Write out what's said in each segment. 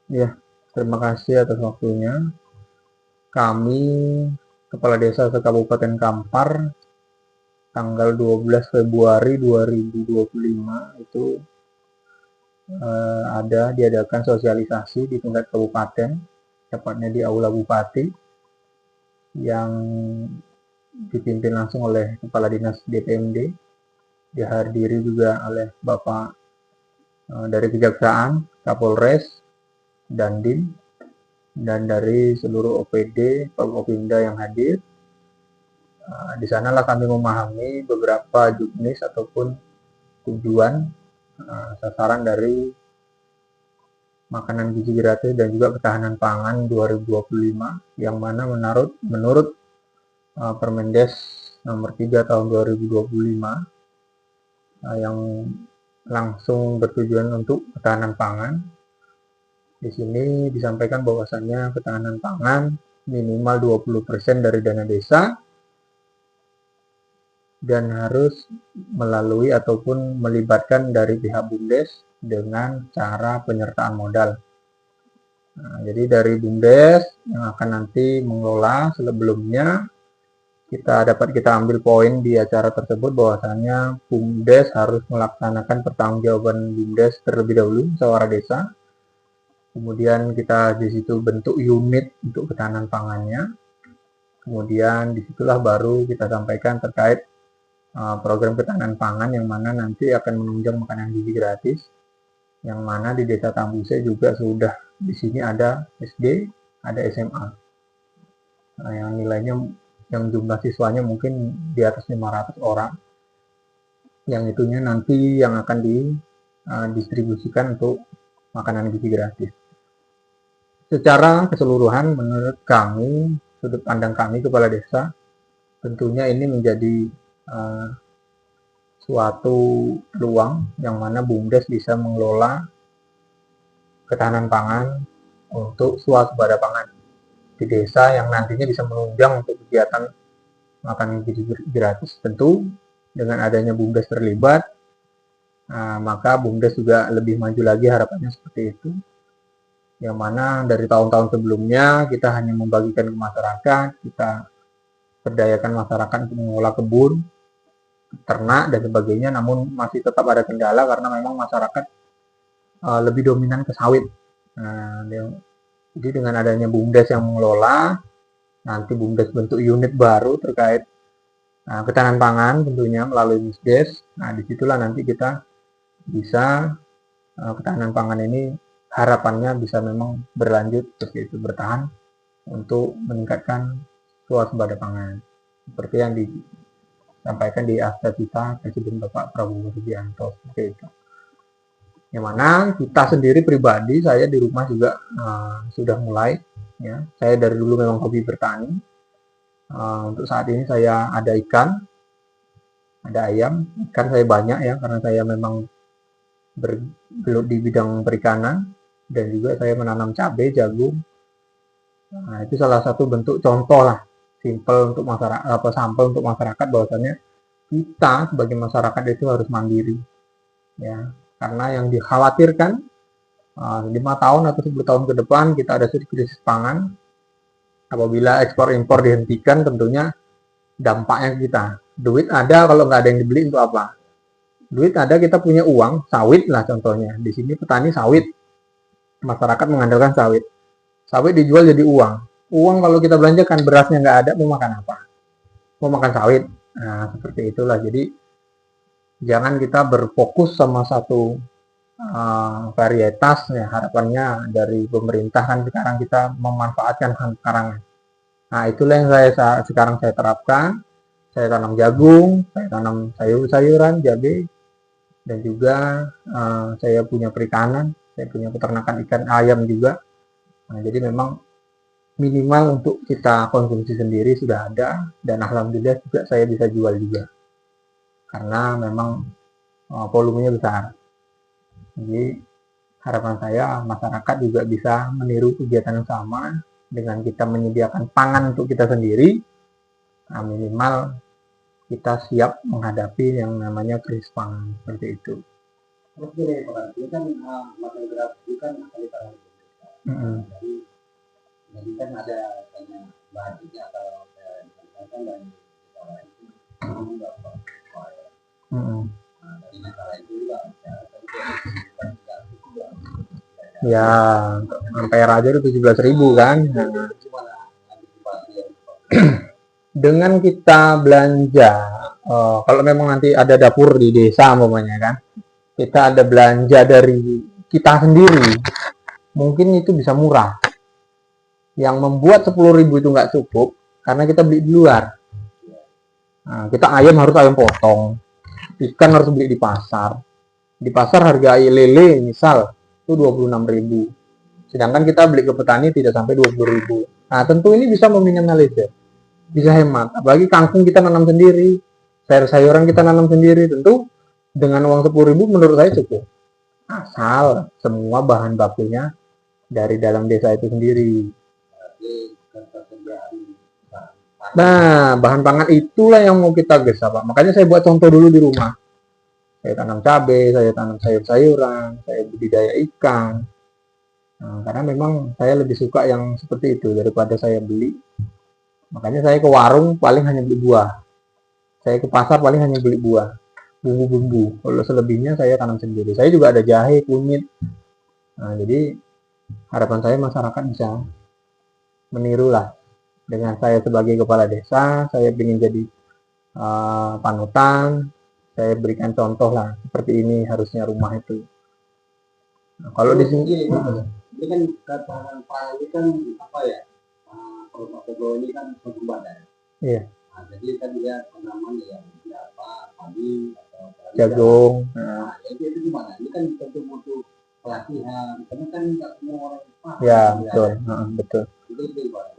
Ya, terima kasih atas waktunya. Kami, Kepala Desa se-Kabupaten Kampar, tanggal 12 Februari 2025 itu diadakan sosialisasi di tingkat kabupaten, tepatnya di Aula Bupati, yang dipimpin langsung oleh Kepala Dinas DPMD, dihadiri juga oleh Bapak dari Kejaksaan, Kapolres, Dandim, dan dari seluruh OPD, Forkopimda yang hadir. Di sanalah kami memahami beberapa juknis ataupun tujuan sasaran dari makanan gizi gratis dan juga ketahanan pangan 2025 yang mana menurut Permendes nomor 3 tahun 2025 yang langsung bertujuan untuk ketahanan pangan. Di sini disampaikan bahwasannya ketahanan pangan minimal 20% dari dana desa dan harus melalui ataupun melibatkan dari pihak BUMDes dengan cara penyertaan modal. Nah, jadi dari BUMDes yang akan nanti mengelola sebelumnya kita ambil poin di acara tersebut bahwasannya BUMDes harus melaksanakan pertanggungjawaban BUMDes terlebih dahulu musyawarah desa. Kemudian kita di situ bentuk unit untuk ketahanan pangannya. Kemudian disitulah baru kita sampaikan terkait program ketahanan pangan yang mana nanti akan menunjang makanan gizi gratis. Yang mana di Desa Tambuse juga sudah di sini ada SD, ada SMA. Nah, yang nilainya yang jumlah siswanya mungkin di atas 500 orang. Yang itunya nanti yang akan didistribusikan untuk makanan gizi gratis. Secara keseluruhan menurut kami, sudut pandang kami kepala desa, tentunya ini menjadi suatu peluang yang mana BUMDes bisa mengelola ketahanan pangan untuk swasembada pangan di desa yang nantinya bisa menunjang untuk kegiatan makanan gizi gratis. Tentu dengan adanya BUMDes terlibat, maka BUMDes juga lebih maju lagi, harapannya seperti itu. Yang mana dari tahun-tahun sebelumnya kita hanya membagikan ke masyarakat, kita berdayakan masyarakat untuk mengolah kebun, ternak dan sebagainya, namun masih tetap ada kendala karena memang masyarakat lebih dominan ke sawit. Nah, jadi dengan adanya BUMDes yang mengelola, nanti BUMDes bentuk unit baru terkait ketahanan pangan tentunya melalui MISDes. Nah, disitulah nanti kita bisa ketahanan pangan ini harapannya bisa memang berlanjut seperti itu, bertahan untuk meningkatkan swasembada pangan seperti yang disampaikan di akta kita Presiden Bapak Prabowo Subianto seperti itu. Yang mana kita sendiri pribadi, saya di rumah juga sudah mulai, ya. Saya dari dulu memang hobi bertani. Untuk saat ini saya ada ikan, ada ayam. Ikan saya banyak ya, karena saya memang bergelut di bidang perikanan dan juga saya menanam cabai, jagung. Nah, itu salah satu bentuk contoh lah, simple untuk masyarakat, sampel untuk masyarakat bahwasanya kita sebagai masyarakat itu harus mandiri, ya. Karena yang dikhawatirkan 5 tahun atau 10 tahun ke depan kita ada krisis pangan. Apabila ekspor impor dihentikan, tentunya dampaknya kita. Duit ada, kalau nggak ada yang dibeli untuk apa? Duit ada, kita punya uang, sawit lah contohnya. Di sini petani sawit, masyarakat mengandalkan sawit. Sawit dijual jadi uang. Uang kalau kita belanjakan, berasnya nggak ada, mau makan apa? Mau makan sawit. Nah, seperti itulah. Jadi jangan kita berfokus sama satu varietas ya. Harapannya dari pemerintah kan sekarang kita memanfaatkan karangan. Nah, itulah yang sekarang saya terapkan. Saya tanam jagung, saya tanam sayur-sayuran, cabai, dan juga saya punya perikanan, saya punya peternakan ikan ayam juga. Nah, jadi memang minimal untuk kita konsumsi sendiri sudah ada, dan alhamdulillah juga saya bisa jual juga karena memang volumenya besar. Jadi harapan saya masyarakat juga bisa meniru kegiatan yang sama dengan kita menyediakan pangan untuk kita sendiri. Nah, minimal kita siap menghadapi yang namanya krisis pangan seperti itu. Terus gini Pak, ini kan makan gratis itu kan akan ditangani. Jadi kan ada banyak bahannya kalau misalkan dari sekolah itu nggak apa-apa. Dari masalah itu juga ya sampai aja itu 17.000 kan. Dengan kita belanja, kalau memang nanti ada dapur di desa umpamanya kan, kita ada belanja dari kita sendiri, mungkin itu bisa murah. Yang membuat 10.000 itu nggak cukup karena kita beli di luar. Nah, kita ayam harus ayam potong, ikan harus beli di pasar. Di pasar harga lele misal itu 26.000. Sedangkan kita beli ke petani tidak sampai 20.000. Nah, tentu ini bisa meminimalisir, bisa hemat. Apalagi kangkung kita nanam sendiri, sayur-sayuran kita nanam sendiri, tentu dengan uang 10.000 menurut saya cukup. Asal semua bahan bakunya dari dalam desa itu sendiri. Nah, bahan pangan itulah yang mau kita gesah, Pak. Makanya saya buat contoh dulu di rumah. Saya tanam cabai, saya tanam sayur-sayuran, saya budidaya ikan. Nah, karena memang saya lebih suka yang seperti itu daripada saya beli. Makanya saya ke warung paling hanya beli buah. Saya ke pasar paling hanya beli buah. Bumbu-bumbu. Kalau selebihnya saya tanam sendiri. Saya juga ada jahe, kunyit. Nah, jadi harapan saya masyarakat bisa meniru lah. Dengan saya sebagai kepala desa, saya ingin jadi panutan. Saya berikan contoh lah. Seperti ini harusnya rumah itu. Nah, kalau di sini, ini kan katakan Pak ini kan apa ya? Kalau Pak Teguh ini kan badan. iya, Nah, jadi kan dia penanaman ya apa padi atau jagung. Nah, jadi itu gimana? Ini kan tentu butuh pelatihan. Karena kan nggak semua orang paham. Ya, betul. Betul. Itu gimana?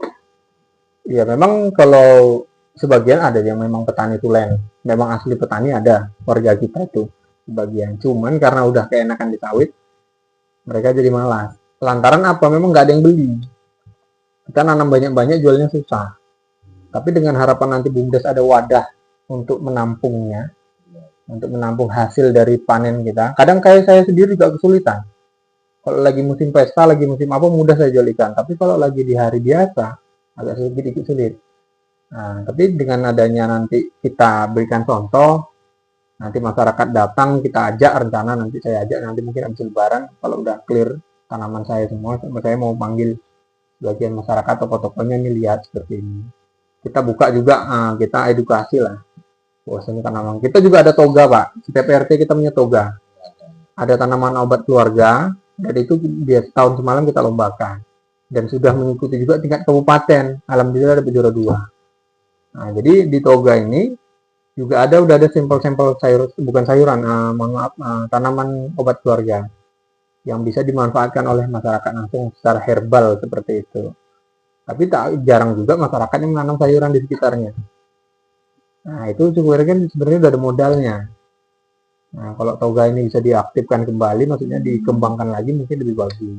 Ya, memang kalau sebagian ada yang memang petani tulen. Memang asli petani ada warga kita itu sebagian. Cuman karena udah keenakan di sawit, mereka jadi malas. Lantaran apa? Memang nggak ada yang beli. Kita nanam banyak-banyak jualnya susah. Tapi dengan harapan nanti BUMDes ada wadah untuk menampungnya, untuk menampung hasil dari panen kita. Kadang kayak saya sendiri juga kesulitan. Kalau lagi musim pesta, lagi musim apa, mudah saya jual ikan. Tapi kalau lagi di hari biasa, agak sedikit sulit. Nah, tapi dengan adanya nanti kita berikan contoh, nanti masyarakat datang, kita ajak rencana, nanti saya ajak, nanti mungkin habis lebaran, kalau udah clear tanaman saya semua, saya mau panggil bagian masyarakat toko-tokonya ini lihat seperti ini. Kita buka juga, kita edukasi lah. Bahwasanya tanaman kita juga ada toga, Pak. Setiap RT kita punya toga. Ada tanaman obat keluarga, dan itu dia tahun semalam kita lombakan. Dan sudah mengikuti juga tingkat kabupaten. Alhamdulillah ada juara 2. Nah, jadi di toga ini juga udah ada sampel-sampel sayur, bukan sayuran, tanaman obat keluarga yang bisa dimanfaatkan oleh masyarakat langsung secara herbal seperti itu. Tapi tak jarang juga masyarakat yang menanam sayuran di sekitarnya. Nah, itu sebenarnya udah ada modalnya. Nah, kalau toga ini bisa diaktifkan kembali, maksudnya dikembangkan lagi, mungkin lebih bagus.